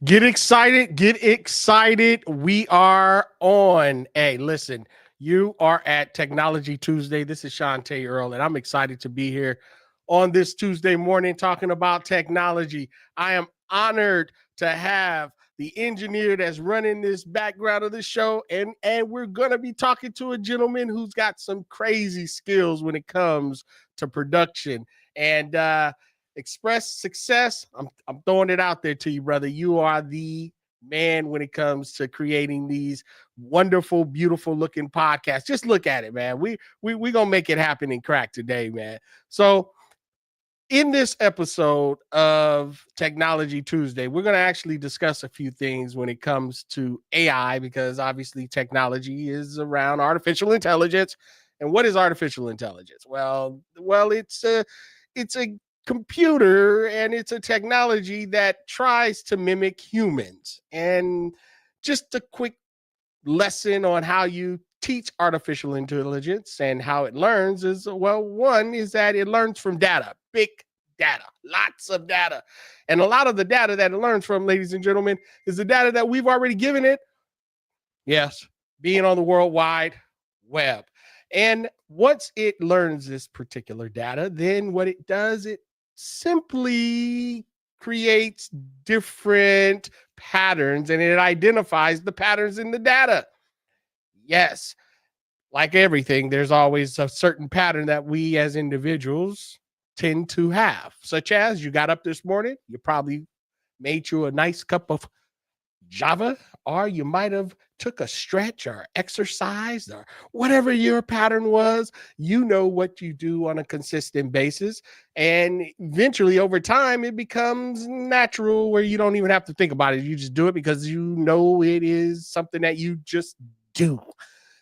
Get excited. Get excited. We are on. Hey, listen, you are at Technology Tuesday. This is Chanté Earl, and I'm excited to be here on this Tuesday morning talking about technology. I am honored to have the engineer that's running this background of the show, and we're going to be talking to a gentleman who's got some crazy skills when it comes to production. And Express Success, I'm throwing it out there to you, brother. You are the man when it comes to creating these wonderful, beautiful looking podcasts. Just look at it, man. We gonna make it happen in crack today, man. So in this episode of Technology Tuesday, we're going to actually discuss a few things when it comes to AI, because obviously technology is around artificial intelligence. And what is artificial intelligence? Well, it's a computer, and it's a technology that tries to mimic humans. And just a quick lesson on how you teach artificial intelligence and how it learns is, well, one is that it learns from data, big data, lots of data. And a lot of the data that it learns from, ladies and gentlemen, is the data that we've already given it. Yes, being on the World Wide Web. And once it learns this particular data, then what it does, it simply creates different patterns, and it identifies the patterns in the data. Yes, like everything, there's always a certain pattern that we as individuals tend to have, such as you got up this morning, you probably made you a nice cup of Java, or you might have took a stretch or exercised, or whatever your pattern was. You know what you do on a consistent basis, and eventually over time it becomes natural where you don't even have to think about it. You just do it because you know it is something that you just do.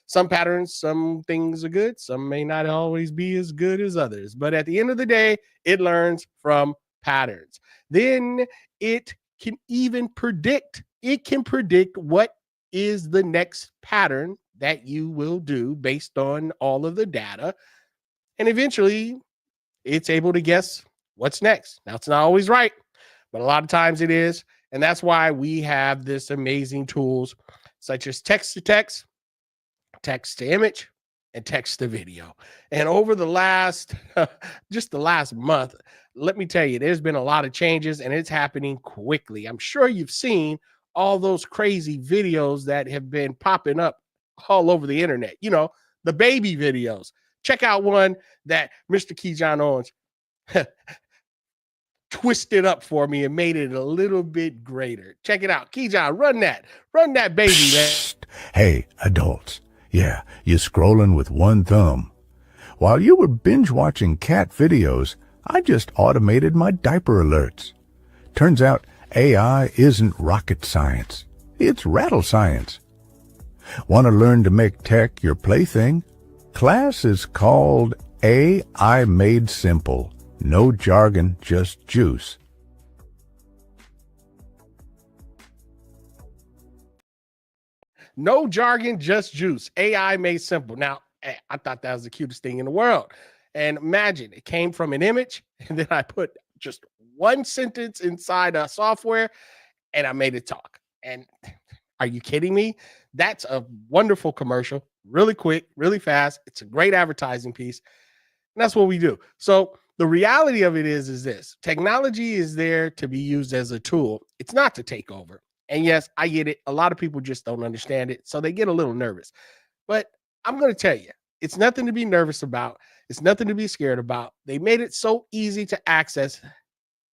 Some patterns, some things are good, some may not always be as good as others, but at the end of the day, it learns from patterns. Then it can even predict. It can predict what is the next pattern that you will do based on all of the data. And eventually it's able to guess what's next. Now, it's not always right, but a lot of times it is. And that's why we have this amazing tools such as text to text, text to image, and text to video. And over the last, just the last month, let me tell you, there's been a lot of changes, and it's happening quickly. I'm sure you've seen all those crazy videos that have been popping up all over the internet. You know, the baby videos. Check out one that Mr. KeJohnna Owens twisted up for me and made it a little bit greater. Check it out. KeJohnna, run that baby, man. Hey, adults. Yeah, you're scrolling with one thumb. While you were binge watching cat videos, I just automated my diaper alerts. Turns out AI isn't rocket science. It's rattle science. Want to learn to make tech your plaything? Class is called AI Made Simple. No jargon, just juice. No jargon, just juice. AI made simple. Now, I thought that was the cutest thing in the world. And imagine it came from an image, and then I put just one sentence inside a software, and I made it talk. And are you kidding me? That's a wonderful commercial. Really quick, really fast. It's a great advertising piece. And that's what we do. So the reality of it is this: technology is there to be used as a tool. It's not to take over. And yes, I get it. A lot of people just don't understand it, so they get a little nervous. But I'm going to tell you, it's nothing to be nervous about. It's nothing to be scared about. They made it so easy to access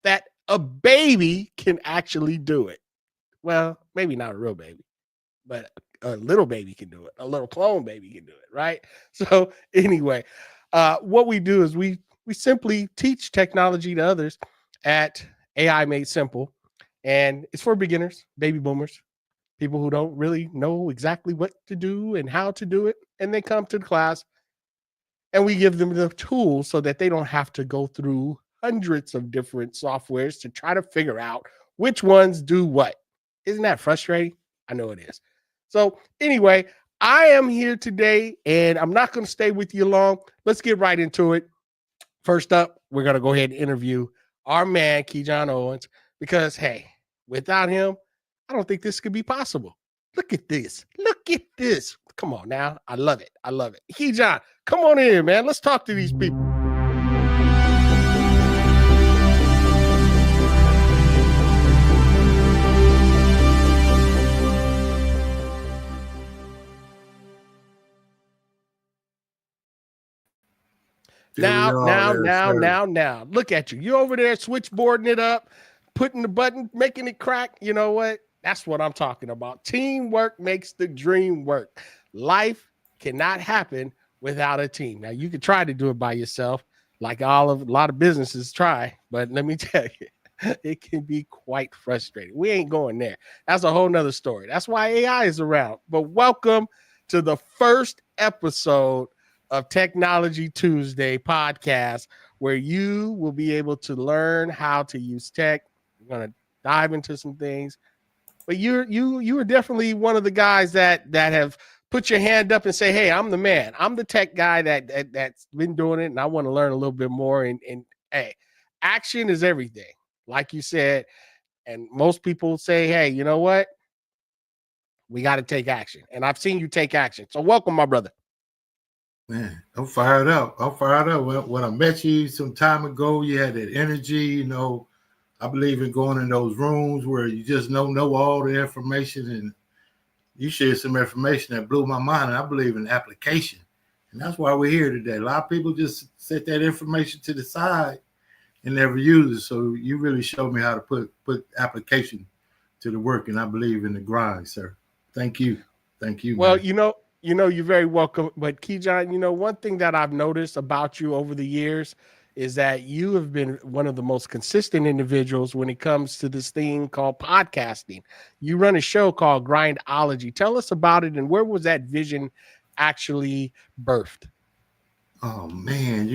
that a baby can actually do it. Well, maybe not a real baby, but a little baby can do it. A little clone baby can do it, right? So anyway, what we do is we simply teach technology to others at AI Made Simple, and it's for beginners, baby boomers, people who don't really know exactly what to do and how to do it, and they come to the class and we give them the tools so that they don't have to go through hundreds of different softwares to try to figure out which ones do what. Isn't that frustrating? I know it is. So, anyway, I am here today and I'm not going to stay with you long. Let's get right into it. First up, we're going to go ahead and interview our man, KeJohnna Owens, because, hey, without him, I don't think this could be possible. Look at this. Look at this. Come on now. I love it. I love it. KeJohn, come on in, man. Let's talk to these people. Now. Look at you. You're over there switchboarding it up, putting the button, making it crack. You know what? That's what I'm talking about. Teamwork makes the dream work. Life cannot happen without a team. Now, you can try to do it by yourself, like a lot of businesses try, but let me tell you, it can be quite frustrating. We ain't going there. That's a whole nother story. That's why AI is around. But welcome to the first episode of Technology Tuesday podcast, where you will be able to learn how to use tech. We're going to dive into some things, but you are definitely one of the guys that have put your hand up and say, hey, I'm the man. I'm the tech guy that's been doing it, and I want to learn a little bit more. And hey, action is everything, like you said. And most people say, hey, you know what? We got to take action. And I've seen you take action. So welcome, my brother. Man, I'm fired up. When I met you some time ago, you had that energy. You know, I believe in going in those rooms where you just know all the information, and you shared some information that blew my mind. And I believe in application, and that's why we're here today. A lot of people just set that information to the side and never use it. So you really showed me how to put application to the work, and I believe in the grind, sir. Thank you. Well, man. You're very welcome. But KeJohn, one thing that I've noticed about you over the years is that you have been one of the most consistent individuals when it comes to this thing called podcasting. You run a show called Grindology. Tell us about it, and where was that vision actually birthed? Oh man,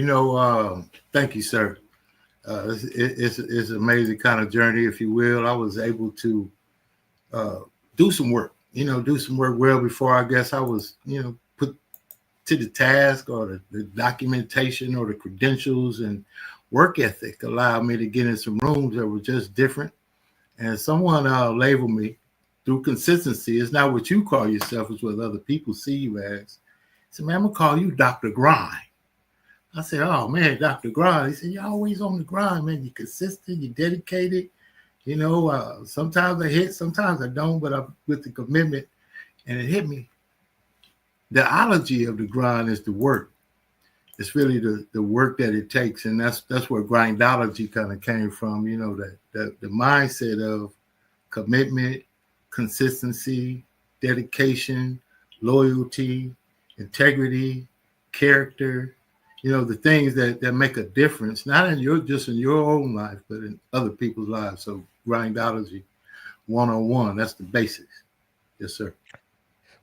thank you, sir. It's an amazing kind of journey, if you will. I was able to do some work well before I guess I was, put to the task, or the documentation or the credentials, and work ethic allowed me to get in some rooms that were just different. And someone labeled me through consistency. It's not what you call yourself, it's what other people see you as. He said, man, I'm going to call you Dr. Grind. I said, oh, man, Dr. Grind. He said, you're always on the grind, man. You're consistent, you're dedicated. Sometimes I hit, sometimes I don't, but I'm with the commitment, and it hit me. The ology of the grind is the work. It's really the work that it takes, and that's where grindology kind of came from. The mindset of commitment, consistency, dedication, loyalty, integrity, character. The things that make a difference, not in just in your own life, but in other people's lives. So grindology 101, that's the basics. Yes, sir.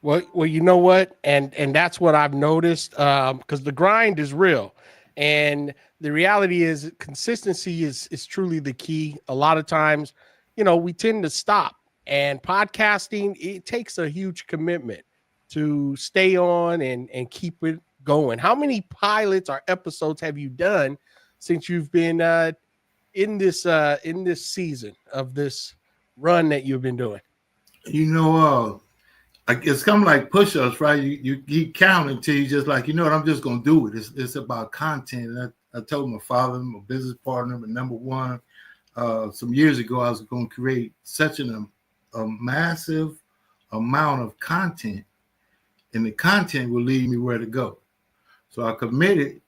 Well, you know what? And that's what I've noticed, because the grind is real. And the reality is consistency is truly the key. A lot of times, we tend to stop. And podcasting, it takes a huge commitment to stay on and keep it going. How many pilots or episodes have you done since you've been in this season of this run that you've been doing? It's kind of like push-ups, right? You keep counting until you just like, I'm just going to do it. It's about content. And I told my father, my business partner, but number one, some years ago, I was going to create such a massive amount of content, and the content will lead me where to go. So I committed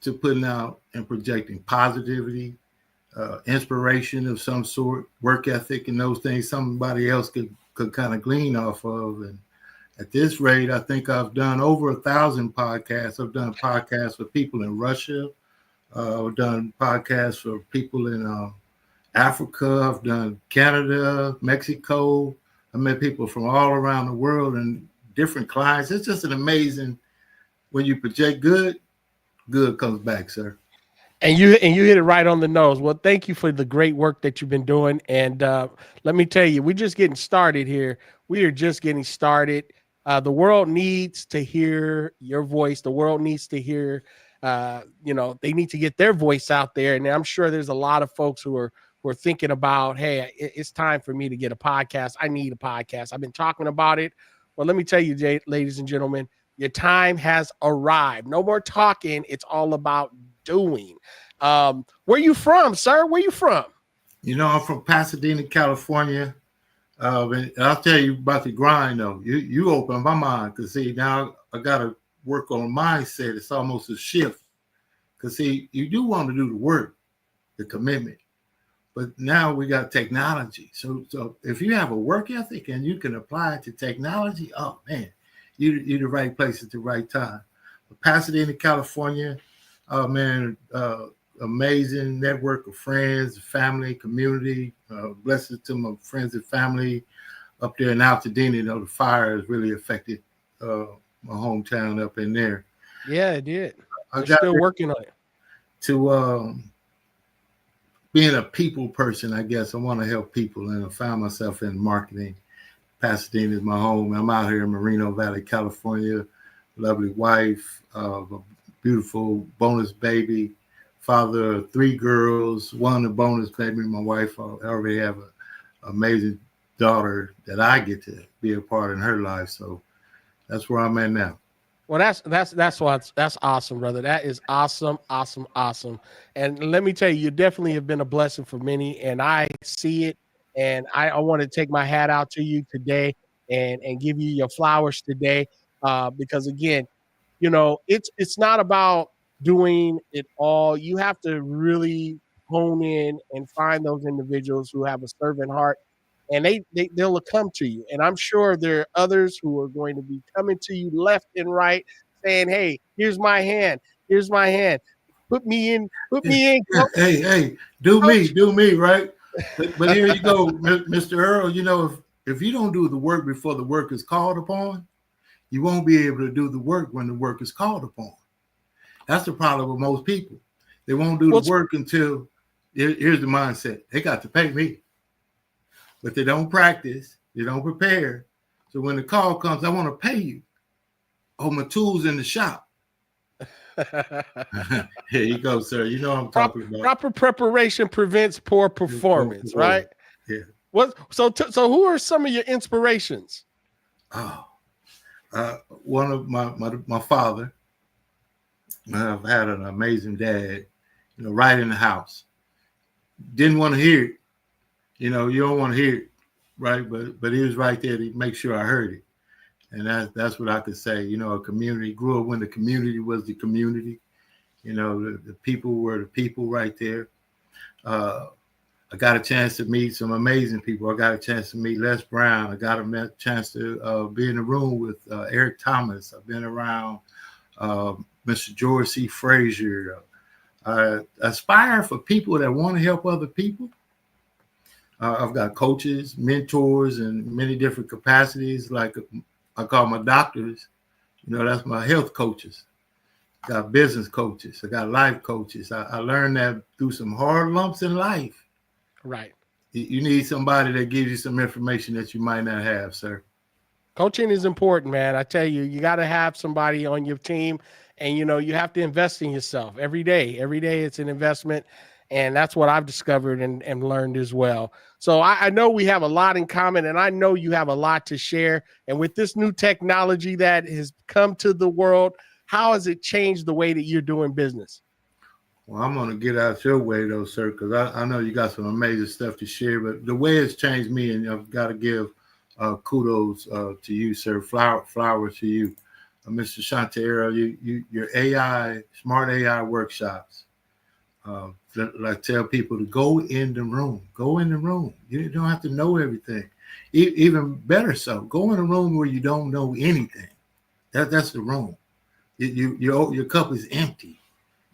to putting out and projecting positivity, inspiration of some sort, work ethic, and those things somebody else could could kind of glean off of. And at this rate, I think I've done over 1,000 podcasts. I've done podcasts for people in Russia. I've done podcasts for people in Africa. I've done Canada, Mexico. I met people from all around the world and different clients. It's just an amazing, when you project good comes back, sir. And you hit it right on the nose. Well, thank you for the great work that you've been doing. And let me tell you, we're just getting started here. We are just getting started. The world needs to hear your voice. The world needs to hear, they need to get their voice out there. And I'm sure there's a lot of folks who are thinking about, hey, it's time for me to get a podcast. I need a podcast. I've been talking about it. Well, let me tell you, ladies and gentlemen, your time has arrived. No more talking. It's all about doing. Where you from, sir? Where you from? I'm from Pasadena, California. And I'll tell you about the grind, though. You open my mind, because see, now I got to work on mindset. It's almost a shift, because see, you do want to do the work, the commitment, but now we got technology. So if you have a work ethic and you can apply it to technology, oh man, you're the right place at the right time. But Pasadena, California, oh man, amazing network of friends, family, community. Blessings to my friends and family up there in Altadena. The fire has really affected my hometown up in there. Yeah, it did. I'm still working on it. To being a people person, I guess. I want to help people, and I found myself in marketing. Pasadena is my home. I'm out here in Moreno Valley, California. Lovely wife, a beautiful bonus baby. Father of 3 girls, one a bonus baby. My wife, I already have an amazing daughter that I get to be a part in her life. So that's where I'm at now. Well, that's awesome, brother. That is awesome. And let me tell you, you definitely have been a blessing for many, and I see it. And I want to take my hat out to you today and give you your flowers today, because again, it's not about doing it all. You have to really hone in and find those individuals who have a servant heart, and they'll come to you. And I'm sure there are others who are going to be coming to you left and right, saying, "Hey, here's my hand. Put me in. Hey, do me, right?" But here you go, Mr. Earl. If you don't do the work before the work is called upon, you won't be able to do the work when the work is called upon. That's the problem with most people. They won't do the work until, here's the mindset. They got to pay me. But they don't practice. They don't prepare. So when the call comes, I want to pay you. Oh, my tool's in the shop. Here you go, sir. You know what I'm talking about. Proper preparation prevents poor performance, right? Yeah. So who are some of your inspirations? Oh, one of my father. I've had an amazing dad, right in the house. Didn't want to hear it. You don't want to hear it, right? But he was right there to make sure I heard it. And that's what I could say. A community, grew up when the community was the community. The people were the people right there. I got a chance to meet some amazing people. I got a chance to meet Les Brown. I got a chance to be in the room with Eric Thomas. I've been around Mr. George C. Frazier. I aspire for people that want to help other people. I've got coaches, mentors, in many different capacities. Like I call my doctors, that's my health coaches. Got business coaches. I got life coaches. I learned that through some hard lumps in life. Right. You need somebody that gives you some information that you might not have, sir. Coaching is important, man. I tell you, you got to have somebody on your team, and you have to invest in yourself every day. Every day it's an investment, and that's what I've discovered and learned as well. So I know we have a lot in common, and I know you have a lot to share. And with this new technology that has come to the world, how has it changed the way that you're doing business? Well, I'm going to get out your way, though, sir, because I know you got some amazing stuff to share. But the way it's changed me, and I've got to give kudos to you, sir. Flowers to you, Mr. Chanté Earl. Your AI, smart AI workshops. I tell people to go in the room. Go in the room. You don't have to know everything. Even better so, go in a room where you don't know anything. That's the room. Your cup is empty.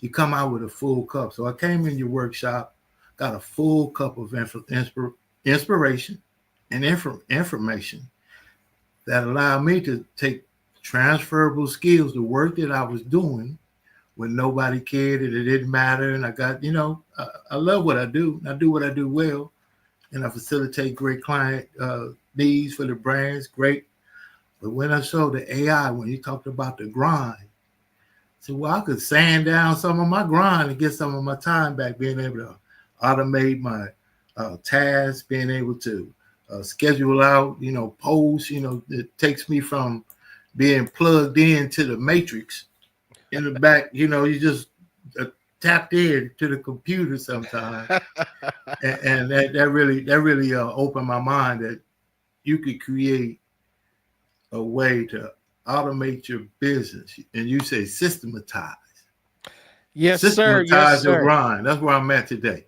You come out with a full cup. So I came in your workshop, got a full cup of inspiration and information that allowed me to take transferable skills, the work that I was doing when nobody cared and it didn't matter. And I got, I love what I do. I do what I do well. And I facilitate great client needs for the brands, great. But when I saw the AI, when you talked about the grind, I said, well, I could sand down some of my grind and get some of my time back, being able to automate my tasks, being able to schedule out, posts, it takes me from being plugged into the matrix in the back, you just tapped in to the computer sometimes. and that really opened my mind that you could create a way to automate your business. And you say systematize. Yes, sir. Systematize your grind. That's where I'm at today.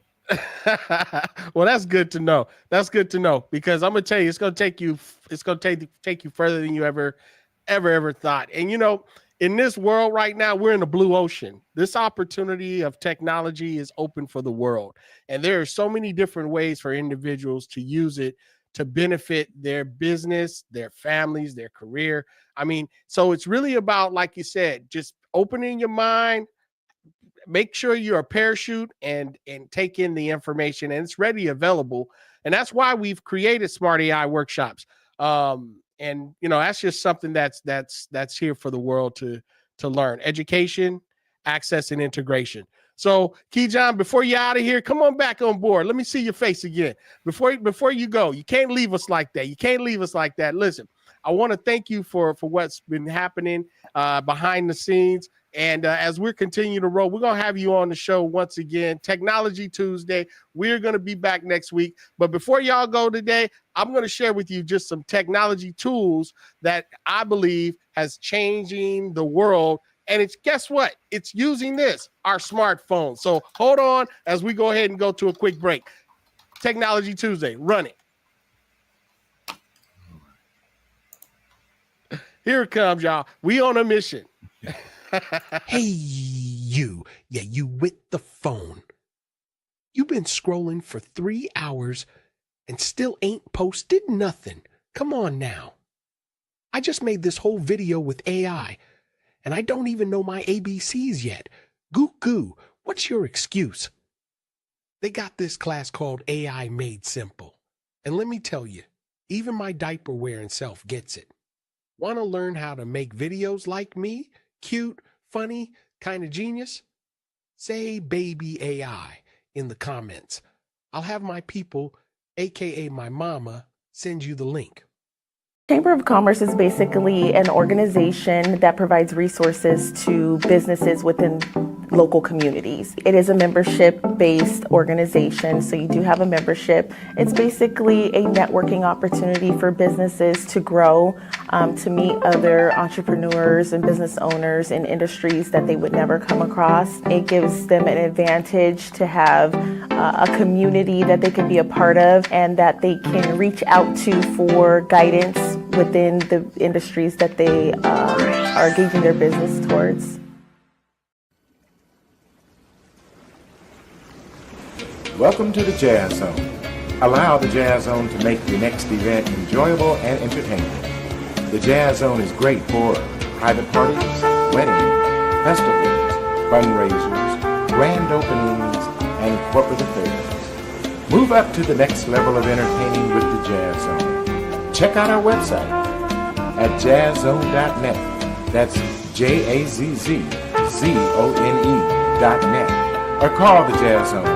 Well, that's good to know. That's good to know, because I'm gonna tell you, it's gonna take you further than you ever thought. And in this world right now, we're in a blue ocean. This opportunity of technology is open for the world, and there are so many different ways for individuals to use it to benefit their business, their families, their career. I mean, so it's really about, like you said, just opening your mind. Make sure you're a parachute and take in the information, and it's ready, available. And that's why we've created Smart AI workshops. And that's just something that's here for the world to learn. Education, access, and integration. So, KeJohnna, before you're out of here, come on back on board. Let me see your face again. Before you go, you can't leave us like that. You can't leave us like that. Listen, I want to thank you for what's been happening behind the scenes. And as we're continuing to roll, we're going to have you on the show once again, Technology Tuesday. We're going to be back next week. But before y'all go today, I'm going to share with you just some technology tools that I believe has changing the world. And guess what? It's using our smartphone. So hold on as we go ahead and go to a quick break. Technology Tuesday, run it. Here it comes, y'all. We on a mission. Hey, you. Yeah, you with the phone. You've been scrolling for 3 hours and still ain't posted nothing. Come on now. I just made this whole video with AI, and I don't even know my ABCs yet. Goo, what's your excuse? They got this class called AI Made Simple. And let me tell you, even my diaper wearing self gets it. Want to learn how to make videos like me? Cute, funny, kind of genius? Say baby AI in the comments. I'll have my people, aka my mama, send you the link. Chamber of Commerce is basically an organization that provides resources to businesses within local communities. It is a membership-based organization, so you do have a membership. It's basically a networking opportunity for businesses to grow, to meet other entrepreneurs and business owners in industries that they would never come across. It gives them an advantage to have a community that they can be a part of and that they can reach out to for guidance within the industries that they are engaging their business towards. Welcome to the Jazz Zone. Allow the Jazz Zone to make your next event enjoyable and entertaining. The Jazz Zone is great for private parties, weddings, festivals, fundraisers, grand openings, and corporate affairs. Move up to the next level of entertaining with the Jazz Zone. Check out our website at jazzzone.net. That's JAZZZONE.net. Or call the Jazz Zone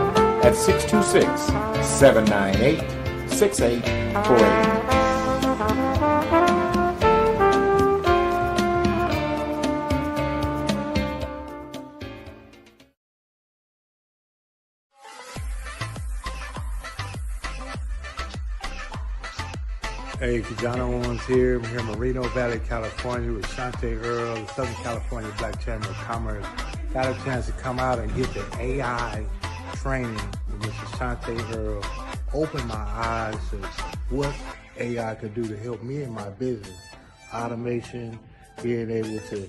at 626-798-6848. Hey, KeJohnna Owens here. I'm here in Moreno Valley, California with Chanté Earl, the Southern California Black Chamber of Commerce. Got a chance to come out and get the AI training with Mr. Chanté Earl. Opened my eyes to what AI could do to help me in my business. Automation, being able to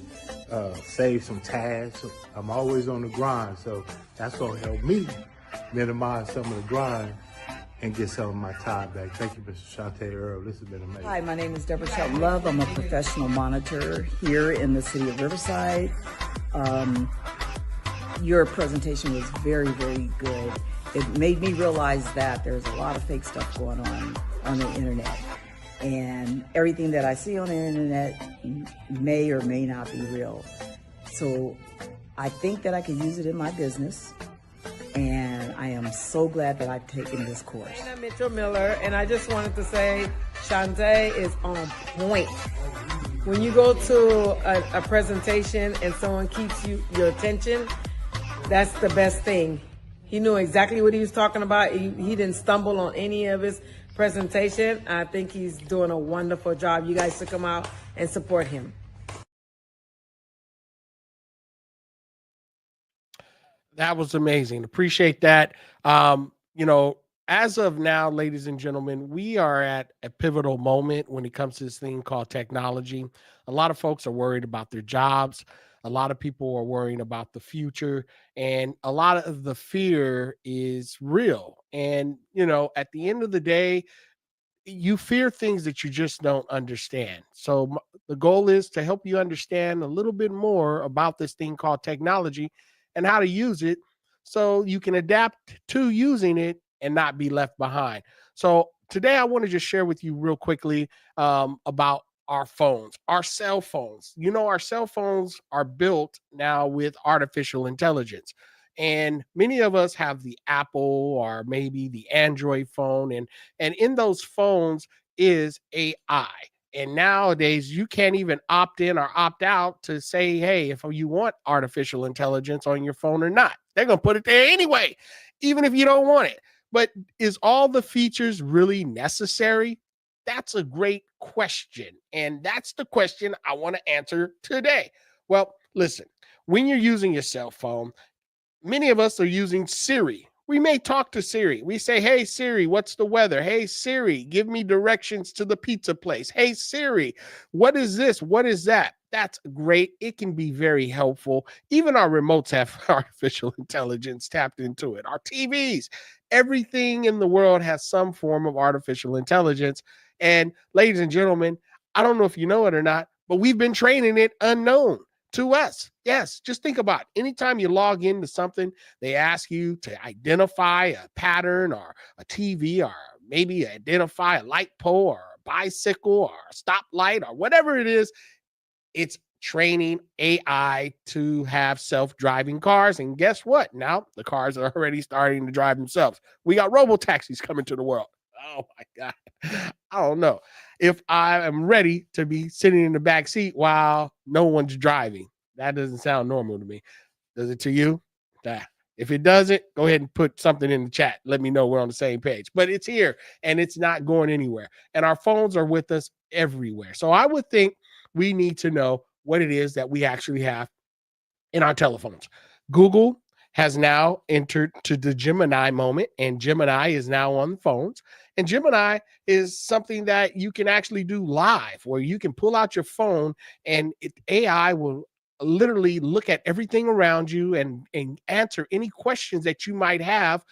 save some tasks. I'm always on the grind, so that's gonna help me minimize some of the grind and get some of my time back. Thank you, Mr. Chanté Earl. This has been amazing. Hi, my name is Deborah Shelton Love. I'm a professional monitor here in the city of Riverside. Your presentation was very, very good. It made me realize that there's a lot of fake stuff going on the internet. And everything that I see on the internet may or may not be real. So I think that I could use it in my business. And I am so glad that I've taken this course. I'm Mitchell Miller, and I just wanted to say Chanté is on point. When you go to a presentation and someone keeps your attention, that's the best thing. He knew exactly what he was talking about. He didn't stumble on any of his presentation. I think he's doing a wonderful job. You guys should come out and support him. That was amazing. Appreciate that. As of now, ladies and gentlemen, we are at a pivotal moment when it comes to this thing called technology. A lot of folks are worried about their jobs. A lot of people are worrying about the future, and a lot of the fear is real. And, at the end of the day, you fear things that you just don't understand. So the goal is to help you understand a little bit more about this thing called technology and how to use it so you can adapt to using it and not be left behind. So today I want to just share with you real quickly about our phones, our cell phones. Our cell phones are built now with artificial intelligence. And many of us have the Apple or maybe the Android phone. And in those phones is AI. And nowadays, you can't even opt in or opt out to say, hey, if you want artificial intelligence on your phone or not. They're going to put it there anyway, even if you don't want it. But is all the features really necessary? That's a great question. And that's the question I want to answer today. Well, listen, when you're using your cell phone, many of us are using Siri. We may talk to Siri. We say, hey, Siri, what's the weather? Hey, Siri, give me directions to the pizza place. Hey, Siri, what is this? What is that? That's great. It can be very helpful. Even our remotes have artificial intelligence tapped into it. Our TVs, everything in the world has some form of artificial intelligence. And ladies and gentlemen, I don't know if you know it or not, but we've been training it unknown to us. Yes, just think about it. Anytime you log into something, they ask you to identify a pattern or a TV, or maybe identify a light pole or a bicycle or a stoplight or whatever it is. It's training AI to have self-driving cars. And guess what? Now the cars are already starting to drive themselves. We got robo-taxis coming to the world. Oh my God. I don't know if I am ready to be sitting in the back seat while no one's driving. That doesn't sound normal to me. Does it to you? If it doesn't, go ahead and put something in the chat. Let me know we're on the same page. But it's here and it's not going anywhere. And our phones are with us everywhere. So I would think we need to know what it is that we actually have in our telephones. Google has now entered to the Gemini moment, and Gemini is now on the phones. And Gemini is something that you can actually do live, where you can pull out your phone and AI will literally look at everything around you and answer any questions that you might have,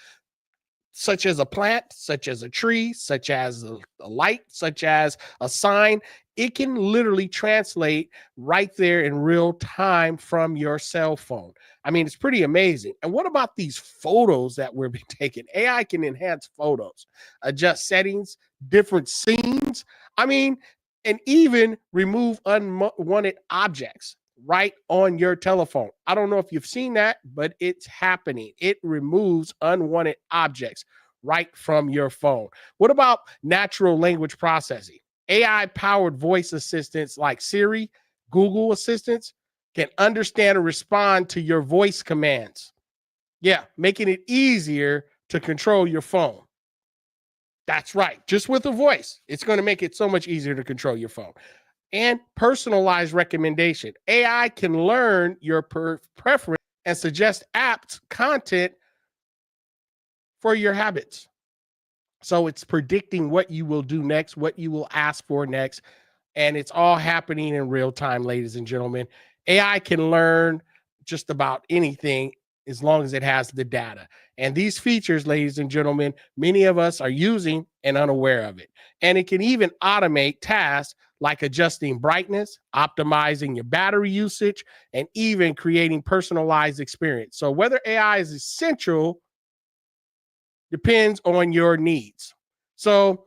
such as a plant, such as a tree, such as a light, such as a sign. It can literally translate right there in real time from your cell phone. I mean, it's pretty amazing. And what about these photos that we're being taken? AI can enhance photos, adjust settings, different scenes. I mean, and even remove unwanted objects right on your telephone. I don't know if you've seen that, but it's happening. It removes unwanted objects right from your phone. What about natural language processing? AI-powered voice assistants like Siri, Google Assistants can understand and respond to your voice commands. Yeah, making it easier to control your phone. That's right. Just with a voice, it's going to make it so much easier to control your phone. And personalized recommendation. AI can learn your preference and suggest apps content for your habits. So it's predicting what you will do next, what you will ask for next. And it's all happening in real time, ladies and gentlemen. AI can learn just about anything as long as it has the data. And these features, ladies and gentlemen, many of us are using and unaware of it. And it can even automate tasks like adjusting brightness, optimizing your battery usage, and even creating personalized experience. So whether AI is essential depends on your needs. So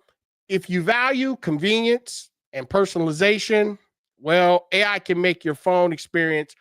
if you value convenience and personalization, well, AI can make your phone experience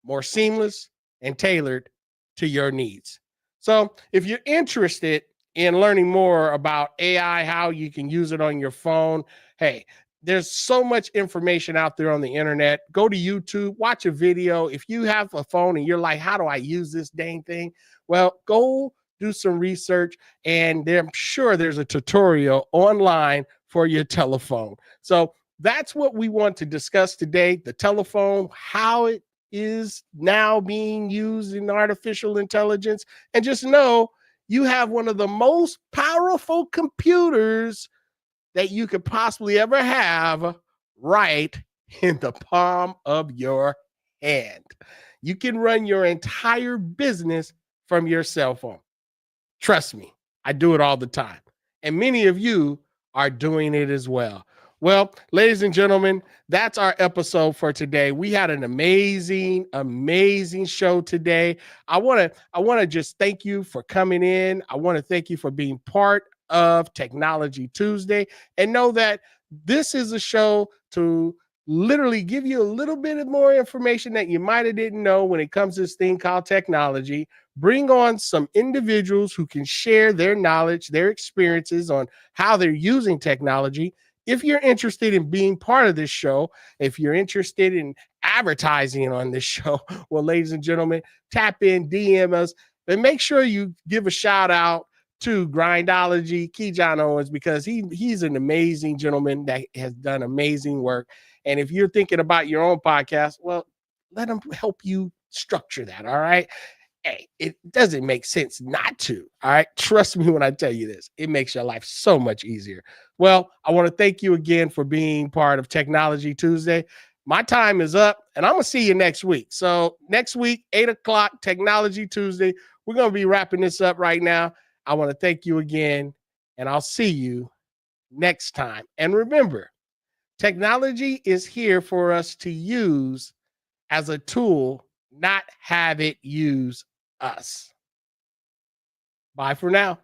more seamless and tailored to your needs. So if you're interested in learning more about AI, how you can use it on your phone, hey, there's so much information out there on the internet. Go to YouTube, watch a video. If you have a phone and you're like, how do I use this dang thing? Well, go do some research, and I'm sure there's a tutorial online for your telephone. So that's what we want to discuss today, the telephone, how it is now being used in artificial intelligence. And just know you have one of the most powerful computers that you could possibly ever have right in the palm of your hand. You can run your entire business from your cell phone. Trust me, I do it all the time. And many of you are doing it as well. Well, ladies and gentlemen, that's our episode for today. We had an amazing, amazing show today. I want to just thank you for coming in. I want to thank you for being part of Technology Tuesday, and know that this is a show to literally give you a little bit more information that you might have didn't know when it comes to this thing called technology. Bring on some individuals who can share their knowledge, their experiences on how they're using technology. If you're interested in being part of this show, if you're interested in advertising on this show, well, ladies and gentlemen, tap in, DM us, and make sure you give a shout out to Grindology, KeJohnna Owens, because he's an amazing gentleman that has done amazing work. And if you're thinking about your own podcast, well, let him help you structure that. All right. Hey, it doesn't make sense not to. All right. Trust me when I tell you this, it makes your life so much easier. Well, I want to thank you again for being part of Technology Tuesday. My time is up, and I'm going to see you next week. So next week, 8:00, Technology Tuesday. We're going to be wrapping this up right now. I want to thank you again, and I'll see you next time. And remember, technology is here for us to use as a tool, not have it use us. Bye for now.